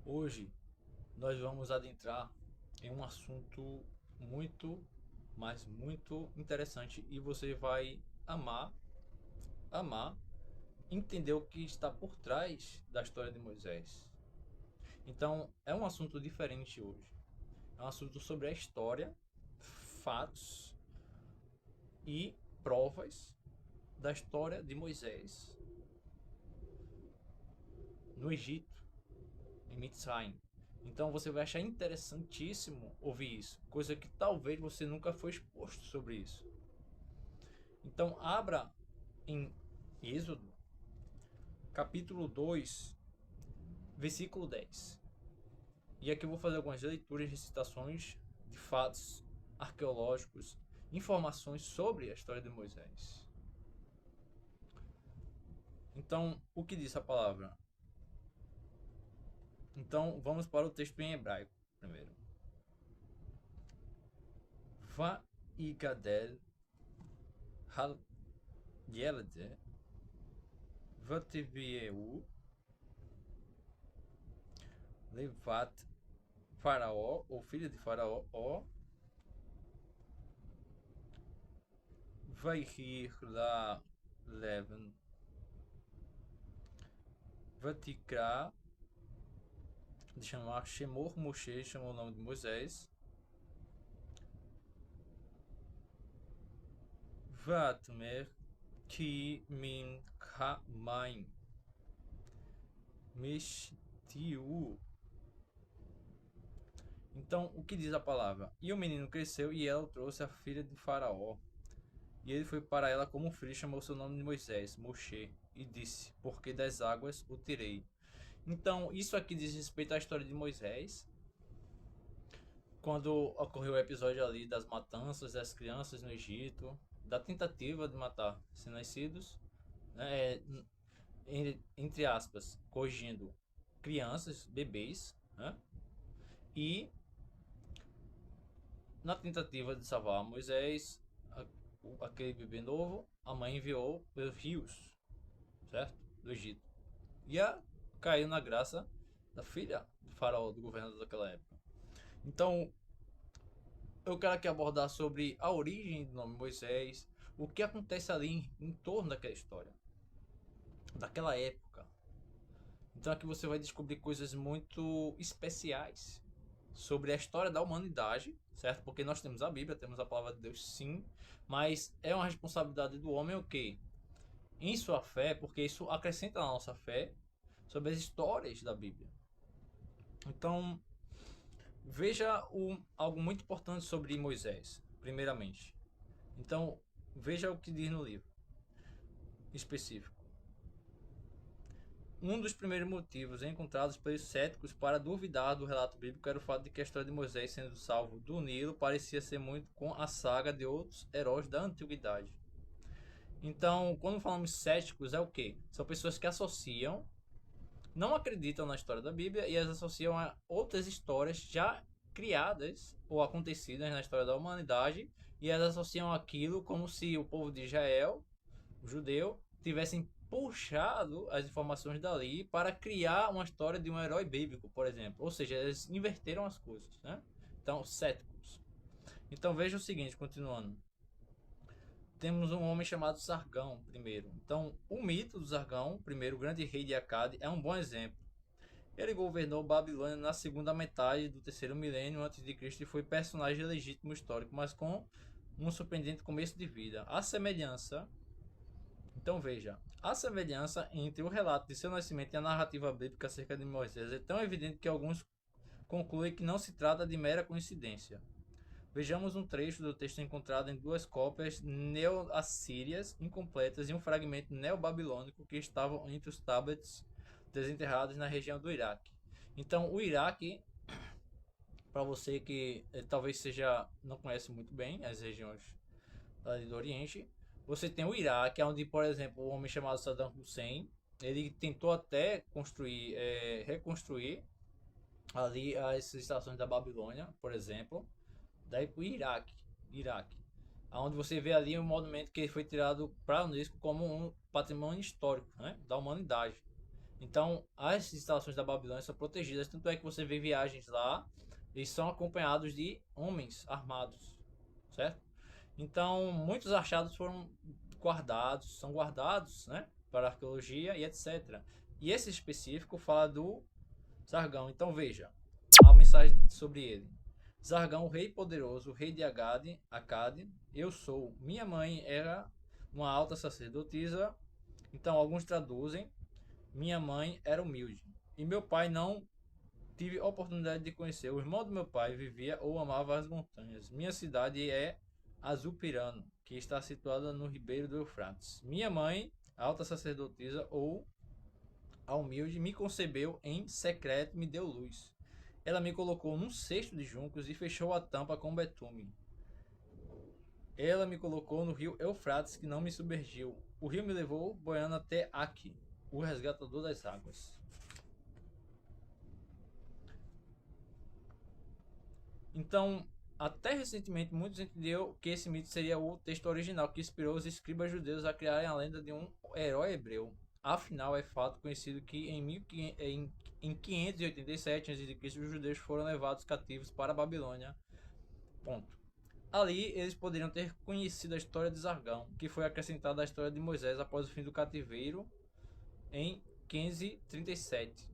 Hoje nós vamos adentrar em um assunto muito, mas muito interessante e você vai amar entender o que está por trás da história de Moisés. Então, é um assunto diferente hoje. É um assunto sobre a história, fatos e provas da história de Moisés no Egito, em Mitzrayim. Então você vai achar interessantíssimo ouvir isso, coisa que talvez você nunca foi exposto sobre isso. Então abra em Êxodo, capítulo 2, versículo 10. E aqui eu vou fazer algumas leituras e citações de fatos arqueológicos, informações sobre a história de Moisés. Então, o que diz a palavra? Então, vamos para o texto em hebraico primeiro. Vaigadel hal ילד ותביאהו levat Faraó, ou filho de Faraó, Vaihir la Leven, Vatikra, de chamar Shemor Moshe, chamou o nome de Moisés, Vatmer Ki Min Kamaim, Meshtiu. Então, o que diz a palavra? E o menino cresceu e ela trouxe a filha de Faraó. E ele foi para ela como um filho, chamou seu nome de Moisés, Moshe, e disse: Porque das águas o tirei. Então, isso aqui diz respeito à história de Moisés, quando ocorreu o episódio ali das matanças das crianças no Egito, da tentativa de matar recém-nascidos, né, entre aspas, corrigindo crianças, bebês, né, e na tentativa de salvar Moisés, aquele bebê novo, a mãe enviou pelos rios, certo? Do Egito. E caiu na graça da filha do faraó, do governador daquela época. Então, eu quero aqui abordar sobre a origem do nome Moisés, o que acontece ali em torno daquela história, daquela época. Então aqui você vai descobrir coisas muito especiais sobre a história da humanidade, certo? Porque nós temos a Bíblia, temos a palavra de Deus, sim, mas é uma responsabilidade do homem o quê? Em sua fé, porque isso acrescenta na nossa fé sobre as histórias da Bíblia. Então, veja algo muito importante sobre Moisés, primeiramente. Então, veja o que diz no livro específico. Um dos primeiros motivos encontrados pelos céticos para duvidar do relato bíblico era o fato de que a história de Moisés sendo salvo do Nilo parecia ser muito com a saga de outros heróis da antiguidade. Então, quando falamos céticos, é o quê? São pessoas que associam, não acreditam na história da Bíblia e as associam a outras histórias já criadas ou acontecidas na história da humanidade e as associam aquilo como se o povo de Israel, o judeu, tivessem puxado as informações dali para criar uma história de um herói bíblico, por exemplo. Ou seja, eles inverteram as coisas, né? Então, céticos. Então veja o seguinte, continuando. Temos um homem chamado Sargão, primeiro. Então, o mito do Sargão, primeiro, o grande rei de Akkad, é um bom exemplo. Ele governou Babilônia na segunda metade do terceiro milênio antes de Cristo e foi personagem legítimo histórico, mas com um surpreendente começo de vida. A semelhança, então veja, a semelhança entre o relato de seu nascimento e a narrativa bíblica acerca de Moisés é tão evidente que alguns concluem que não se trata de mera coincidência. Vejamos um trecho do texto encontrado em duas cópias neo-assírias incompletas e um fragmento neo-babilônico que estavam entre os tablets desenterrados na região do Iraque. Então, o Iraque, para você que talvez seja não conhece muito bem as regiões ali do Oriente, você tem o Iraque, onde, por exemplo, um homem chamado Saddam Hussein, ele tentou até reconstruir ali as estações da Babilônia, por exemplo, daí para o Iraque, onde você vê ali um monumento que foi tirado para a Unesco como um patrimônio histórico, né, da humanidade. Então, as instalações da Babilônia são protegidas, tanto é que você vê viagens lá e são acompanhados de homens armados, certo? Então, muitos achados foram guardados, são guardados, né, para arqueologia e etc. E esse específico fala do Sargão. Então, veja a mensagem sobre ele. Sargão, o rei poderoso, o rei de Acade, eu sou. Minha mãe era uma alta sacerdotisa. Então, alguns traduzem: minha mãe era humilde. E meu pai não tive oportunidade de conhecer. O irmão do meu pai vivia ou amava as montanhas. Minha cidade é Azupirano, que está situada no ribeiro do Eufrates. Minha mãe, alta sacerdotisa ou a humilde, me concebeu em secreto e me deu luz. Ela me colocou num cesto de juncos e fechou a tampa com betume. Ela me colocou no rio Eufrates, que não me submergiu. O rio me levou boiando até Aqui, o resgatador das águas. Então, até recentemente, muitos entenderam que esse mito seria o texto original que inspirou os escribas judeus a criarem a lenda de um herói hebreu. Afinal, é fato conhecido que em 587 a.C., os judeus foram levados cativos para a Babilônia. Ponto. Ali, eles poderiam ter conhecido a história de Zargão, que foi acrescentada à história de Moisés após o fim do cativeiro em 537.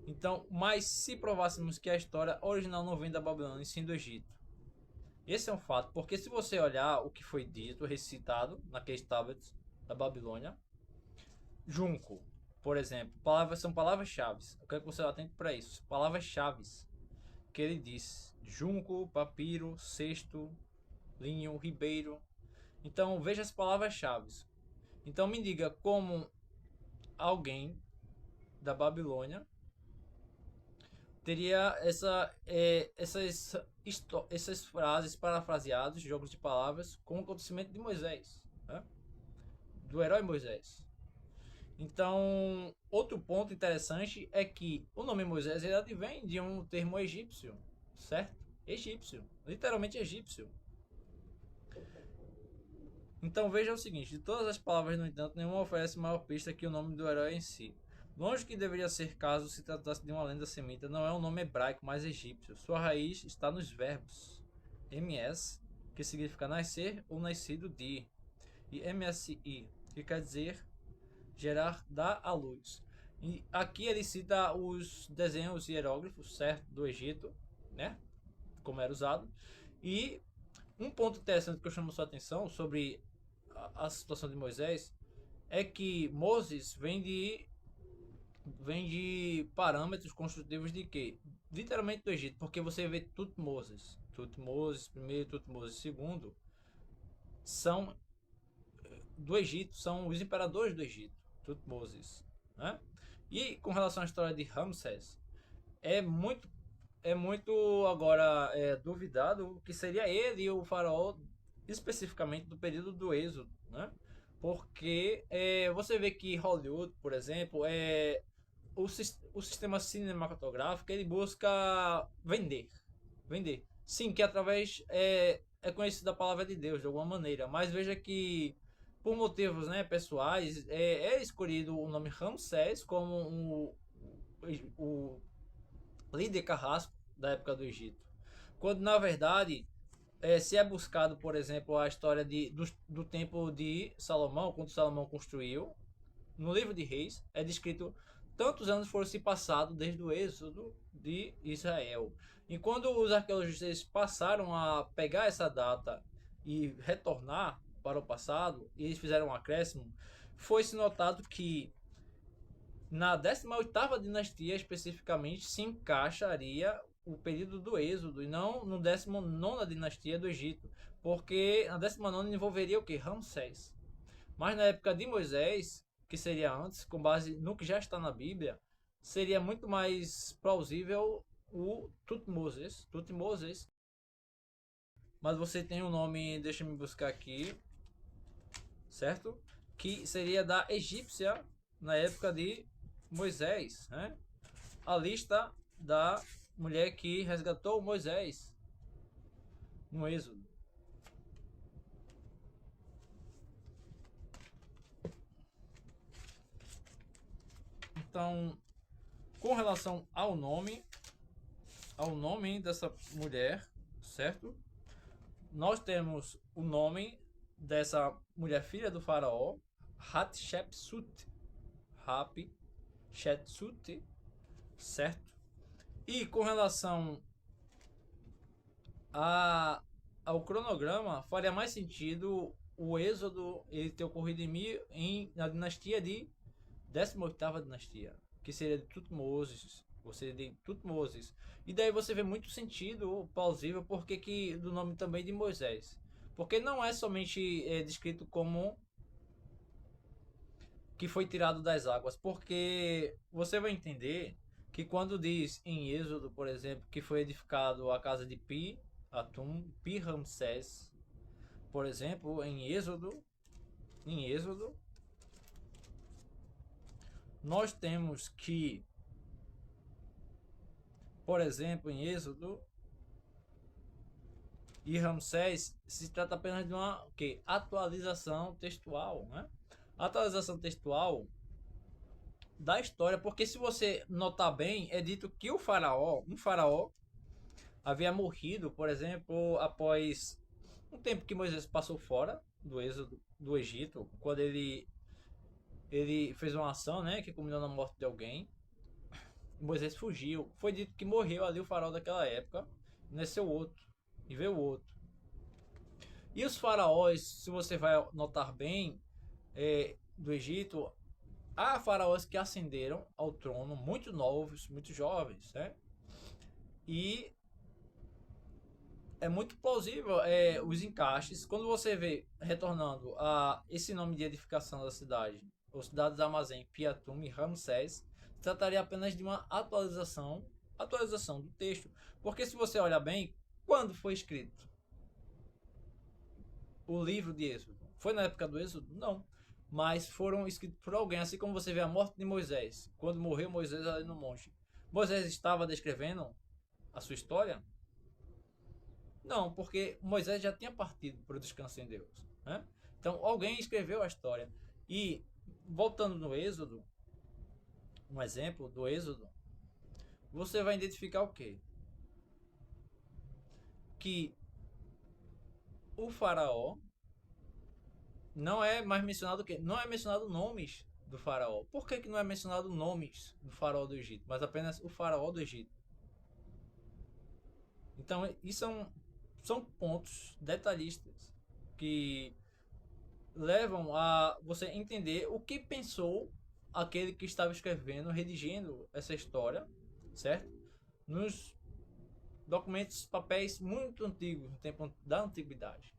Então, mas se provássemos que a história original não vem da Babilônia, e sim do Egito. Esse é um fato, porque se você olhar o que foi dito, recitado naqueles tablets da Babilônia, junco, por exemplo, são palavras-chave. Eu quero que você atente para isso. Palavras-chave que ele diz: junco, papiro, cesto, linho, ribeiro. Então veja as palavras-chave. Então me diga como alguém da Babilônia teria essas frases parafraseadas, jogos de palavras, com o acontecimento de Moisés, né? Do herói Moisés. Então, outro ponto interessante é que o nome Moisés ele advém de um termo egípcio, certo? Egípcio, literalmente egípcio. Então veja o seguinte: de todas as palavras, no entanto, nenhuma oferece maior pista que o nome do herói em si. Longe que deveria ser caso se tratasse de uma lenda semita, não é um nome hebraico, mas egípcio. Sua raiz está nos verbos ms, que significa nascer ou nascido de, e msi, que quer dizer gerar, dar à luz. E aqui ele cita os desenhos hieróglifos, certo, do Egito, né, como era usado. E um ponto interessante que eu chamo sua atenção sobre a situação de Moisés é que Moses vem de parâmetros construtivos de quê? Literalmente do Egito, porque você vê Tutmoses primeiro, Tutmoses segundo, são do Egito, são os imperadores do Egito, Tutmoses, né? E com relação à história de Ramsés, é muito agora duvidado que seria ele o faraó especificamente do período do Êxodo, né? Porque você vê que Hollywood, por exemplo, o sistema cinematográfico ele busca vender. Sim, que através é conhecida a palavra de Deus de alguma maneira, mas veja que por motivos, né, pessoais é escolhido o nome Ramsés como o líder carrasco da época do Egito, quando na verdade se é buscado, por exemplo, a história do templo de Salomão, quando Salomão construiu, no livro de Reis, é descrito tantos anos foram se passados desde o êxodo de Israel. E quando os arqueologistas passaram a pegar essa data e retornar para o passado, e eles fizeram um acréscimo, foi-se notado que na 18ª dinastia especificamente se encaixaria o período do êxodo e não no 19ª dinastia do Egito, porque na 19ª envolveria o que? Ramsés. Mas na época de Moisés, que seria antes, com base no que já está na Bíblia, seria muito mais plausível o Tutmoses. Mas você tem o nome, deixa eu me buscar aqui, certo? Que seria da egípcia na época de Moisés, né? A lista da mulher que resgatou Moisés no Êxodo. Então, com relação ao nome dessa mulher, certo? Nós temos o nome dessa mulher filha do faraó, Hatshepsut, certo? E com relação ao cronograma, faria mais sentido o êxodo ele ter ocorrido na dinastia de 18ª dinastia, que seria de Tutmoses, E daí você vê muito sentido plausível porque do nome também de Moisés. Porque não é somente descrito como que foi tirado das águas, porque você vai entender que quando diz em Êxodo, por exemplo, que foi edificado a casa de Pi-Ramsés, por exemplo, em Êxodo, nós temos que, por exemplo, em Êxodo e Ramsés se trata apenas de uma atualização textual, né? Atualização textual da história, porque se você notar bem, é dito que um faraó havia morrido, por exemplo, após um tempo que Moisés passou fora do êxodo do Egito, quando ele fez uma ação, né, que culminou na morte de alguém. Moisés fugiu. Foi dito que morreu ali o faraó daquela época, nasceu outro e veio outro. E os faraós, se você vai notar bem, do Egito, há faraós que ascenderam ao trono muito novos, muito jovens, né? E é muito plausível os encaixes. Quando você vê, retornando a esse nome de edificação da cidade, os cidades de Armazém, Piatum e Ramsés, trataria apenas de uma atualização do texto. Porque se você olhar bem, quando foi escrito o livro de Êxodo? Foi na época do Êxodo? Não. Mas foram escritos por alguém, assim como você vê a morte de Moisés. Quando morreu Moisés ali no monte. Moisés estava descrevendo a sua história? Não, porque Moisés já tinha partido para o descanso em Deus, né? Então alguém escreveu a história. E voltando no Êxodo, um exemplo do Êxodo, você vai identificar o quê? Que o faraó não é mais mencionado o quê? Não é mencionado nomes do faraó. Por que não é mencionado nomes do faraó do Egito, mas apenas o faraó do Egito? Então, isso são pontos detalhistas que levam a você entender o que pensou aquele que estava escrevendo, redigindo essa história, certo? Nos documentos, papéis muito antigos, no tempo da antiguidade.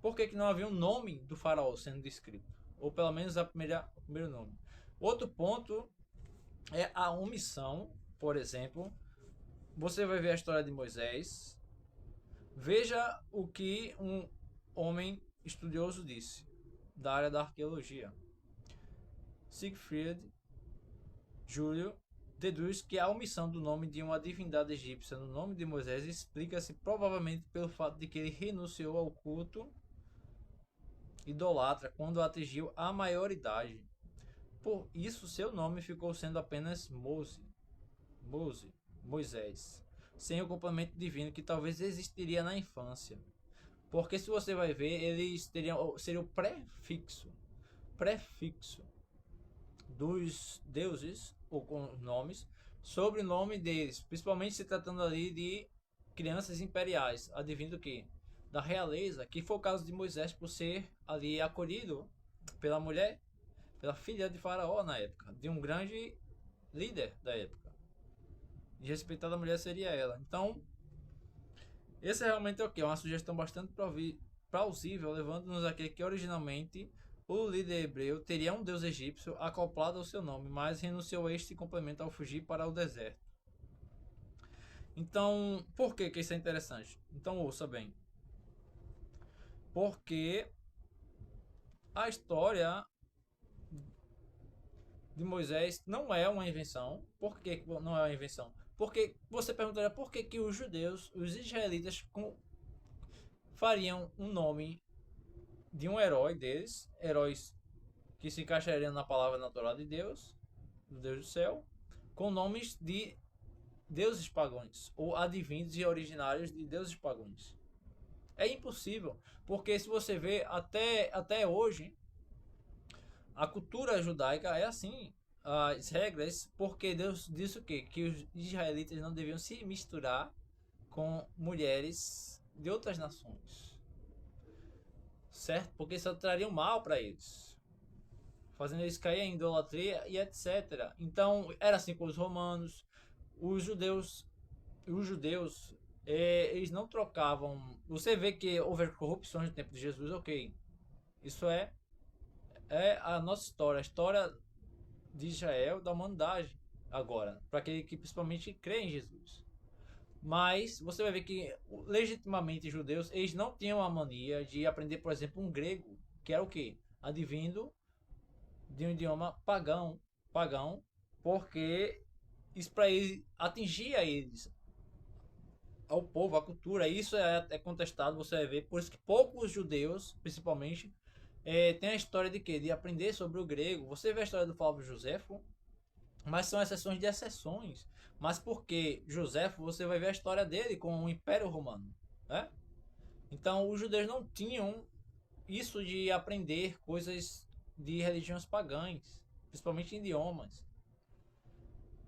Por que não havia um nome do faraó sendo descrito? Ou pelo menos o primeiro nome. Outro ponto é a omissão, por exemplo. Você vai ver a história de Moisés. Veja o que um homem estudioso disse, da área da arqueologia. Siegfried Júlio deduz que a omissão do nome de uma divindade egípcia no nome de Moisés explica-se provavelmente pelo fato de que ele renunciou ao culto idolatra quando atingiu a maioridade. Por isso, seu nome ficou sendo apenas Moisés, sem o complemento divino que talvez existiria na infância. Porque se você vai ver, eles seria o prefixo dos deuses, ou com nomes, sobre o nome deles, principalmente se tratando ali de crianças imperiais, advindo que da realeza, que foi o caso de Moisés por ser ali acolhido pela mulher, pela filha de Faraó na época, de um grande líder da época. E respeitada mulher seria ela. Então, esse é realmente o que? Uma sugestão bastante plausível, levando-nos a que originalmente o líder hebreu teria um deus egípcio acoplado ao seu nome, mas renunciou a este complemento ao fugir para o deserto. Então, por que isso é interessante? Então, ouça bem. Porque a história de Moisés não é uma invenção. Por que não é uma invenção? Porque você perguntaria por que os judeus, os israelitas, fariam um nome de um herói deles, heróis que se encaixariam na palavra natural de Deus, do Deus do céu, com nomes de deuses pagãos, ou advindos e originários de deuses pagãos. É impossível, porque se você vê até hoje, a cultura judaica é assim. As regras, porque Deus disse o quê? Que os israelitas não deviam se misturar com mulheres de outras nações, certo? Porque isso traria um mal para eles, fazendo eles cair em idolatria e etc. Então era assim com os romanos, os judeus, eles não trocavam. Você vê que houve corrupções no tempo de Jesus, ok? Isso é a nossa história, a história de Israel, da humanidade agora, para aquele que principalmente crê em Jesus. Mas você vai ver que legitimamente judeus, eles não tinham a mania de aprender, por exemplo, um grego, que era o quê? Advindo de um idioma pagão, porque isso para eles atingia eles, ao povo, à cultura. Isso é contestado, você vai ver. Por isso que poucos judeus, principalmente, tem a história de quê? De aprender sobre o grego. Você vê a história do Flávio Josefo, mas são exceções de exceções. Mas porque Josefo, você vai ver a história dele com o Império Romano, né? Então, os judeus não tinham isso de aprender coisas de religiões pagãs, principalmente idiomas.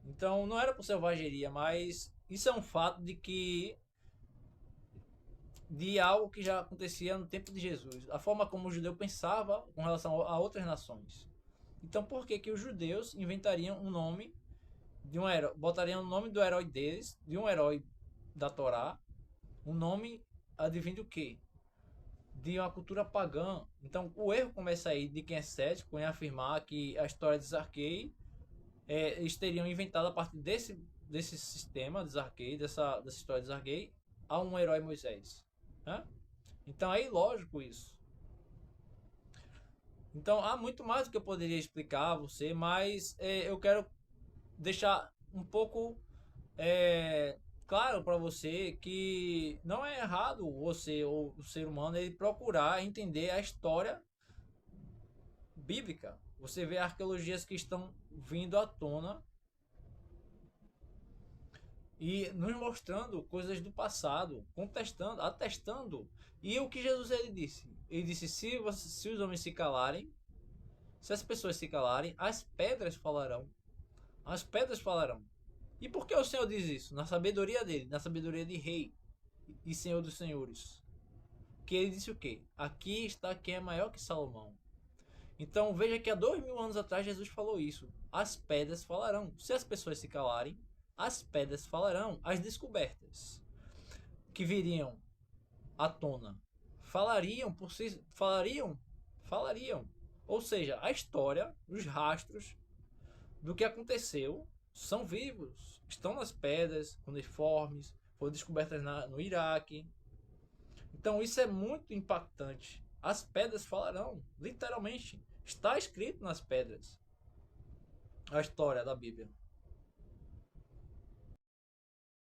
Então, não era por selvageria, mas isso é um fato de algo que já acontecia no tempo de Jesus, a forma como o judeu pensava com relação a outras nações. Então, por que que os judeus inventariam um nome de um herói, botariam o nome do herói deles, de um herói da Torá, um nome adivinha do quê? De uma cultura pagã. Então, o erro começa aí de quem é cético em afirmar que a história de Zarquei eles teriam inventado a partir desse sistema de Zarquei, dessa história de Zarquei, a um herói Moisés, né? Então é ilógico isso. Então há muito mais do que eu poderia explicar a você, mas eu quero deixar um pouco claro para você que não é errado você ou o ser humano ele procurar entender a história bíblica. Você vê arqueologias que estão vindo à tona e nos mostrando coisas do passado, contestando, atestando. E o que Jesus ele disse? Ele disse: se os homens se calarem, se as pessoas se calarem, as pedras falarão. As pedras falarão. E por que o Senhor diz isso? Na sabedoria dele, na sabedoria de rei e Senhor dos senhores. Que ele disse o quê? Aqui está quem é maior que Salomão. Então veja que há 2000 anos atrás Jesus falou isso. As pedras falarão. Se as pessoas se calarem, as pedras falarão. As descobertas que viriam à tona falariam por si, falariam. Ou seja, a história, os rastros do que aconteceu são vivos, estão nas pedras, uniformes, foram descobertas no Iraque. Então isso é muito impactante. As pedras falarão, literalmente. Está escrito nas pedras a história da Bíblia.